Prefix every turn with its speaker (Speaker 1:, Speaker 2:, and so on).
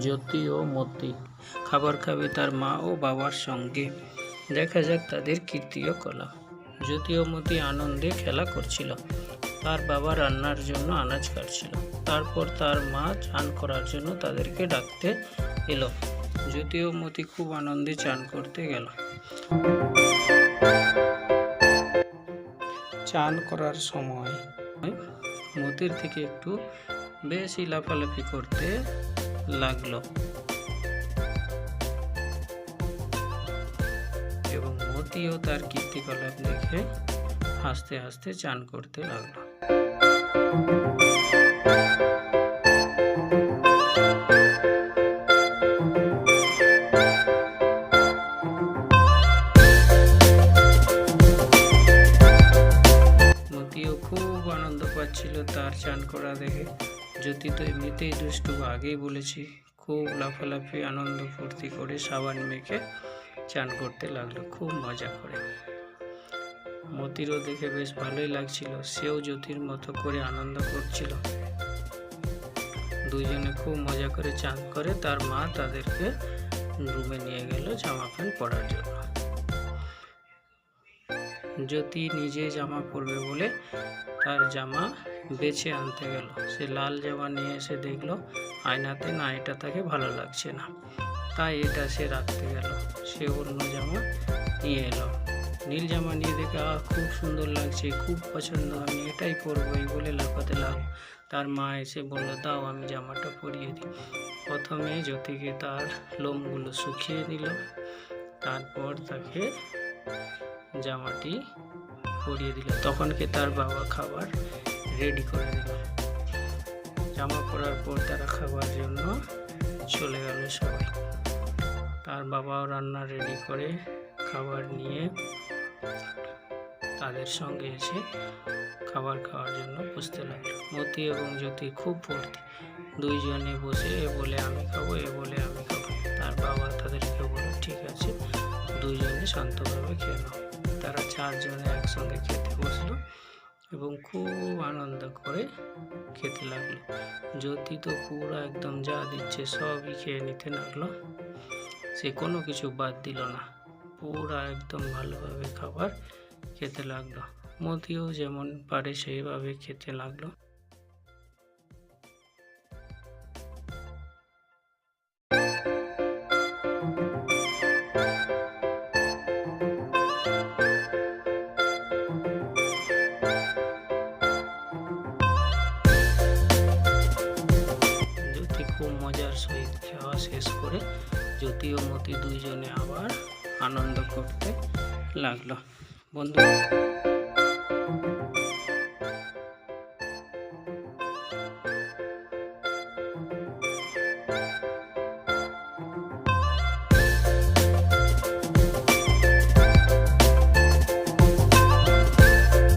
Speaker 1: জ্যোতি ও মতি খাবার খাবে তার মা ও বাবার সঙ্গে। দেখা যাক তাদের কীর্তি ও কলা। জ্যোতি ও মতি আনন্দে খেলা করছিল। তার বাবা রান্নার জন্য আনাজ কাটছিল। তারপর তার মা চান করার জন্য তাদেরকে ডাকতে এলো। জ্যোতি ও মতি খুব আনন্দে চান করতে গেল। চান করার সময় মতির থেকে একটু বেশি লাফালাফি করতে লাগলো এবং মতিও তার কীর্তিকলাপ দেখে হাসতে হাসতে চান করতে লাগলো। মতিও খুব আনন্দ পাচ্ছিল তার চান করা দেখে। জ্যোতি তো এমনিতেই দুষ্টু, আগেই বলেছি, খুব লাফালাফি আনন্দ ফুর্তি করে সাবান মেখে চান করতে লাগলো খুব মজা করে। মতিরও দেখে বেশ ভালোই লাগছিল, সেও জ্যোতির মতো করে আনন্দ করছিল। দুইজনে খুব মজা করে চান করে তার মা তাদেরকে রুমে নিয়ে গেল জামা প্যান্ট পরার জন্য। জ্যোতি নিজে জামা পরবে বলে তার জামা বেছে আনতে গেল। সে লাল জামা নিয়ে এসে দেখলো আয়নাতে না এটা তাকে ভালো লাগছে না, তাই এটা সে রাখতে গেল। সে অন্য জামা নিয়ে এলো। নীল জামা নিয়ে দেখে খুব সুন্দর লাগছে, খুব পছন্দ, আমি এটাই পরবো, এই বলে লাফাতে লাগলো। তার মা এসে বলল, দাও আমি জামাটা পরিয়ে দিই। প্রথমে জ্যোতিকে তার লোমগুলো শুকিয়ে দিল, তারপর তাকে জামাটি পরিয়ে দিল। তখনকে তার বাবা খাবার রেডি করে দিল। জামা পরার পর তারা খাবার জন্য চলে গেল সবাই। তার বাবাও রান্না রেডি করে খাবার নিয়ে তাদের সঙ্গে এসে খাবার খাওয়ার জন্য বসতে লাগলো। মতি এবং জ্যোতি খুব ফুর্তি, দুইজনে বসে এ বলে আমি খাবো, এ বলে আমি খাবো। তার বাবা তাদেরকে বলল, ঠিক আছে, দুইজনে শান্তভাবে খেয়ে নাও। তারা চারজনে একসঙ্গে খেতে বসলো এবং খুব আনন্দ করে খেতে লাগলো। জ্যোতি তো পুরো একদম যা দিচ্ছে সবই খেয়ে নিতে লাগলো, সে কোনো কিছু বাদ দিল না, পুরা একদম ভালোভাবে খাবার খেতে লাগলো। মতিও যেমন পারে সেইভাবে খেতে লাগলো। জ্যোতি খুব মজার সহিত খাওয়া শেষ করে জ্যোতি ও মতি দুইজনে আবার আনন্দ করতে লাগলো। বন্ধু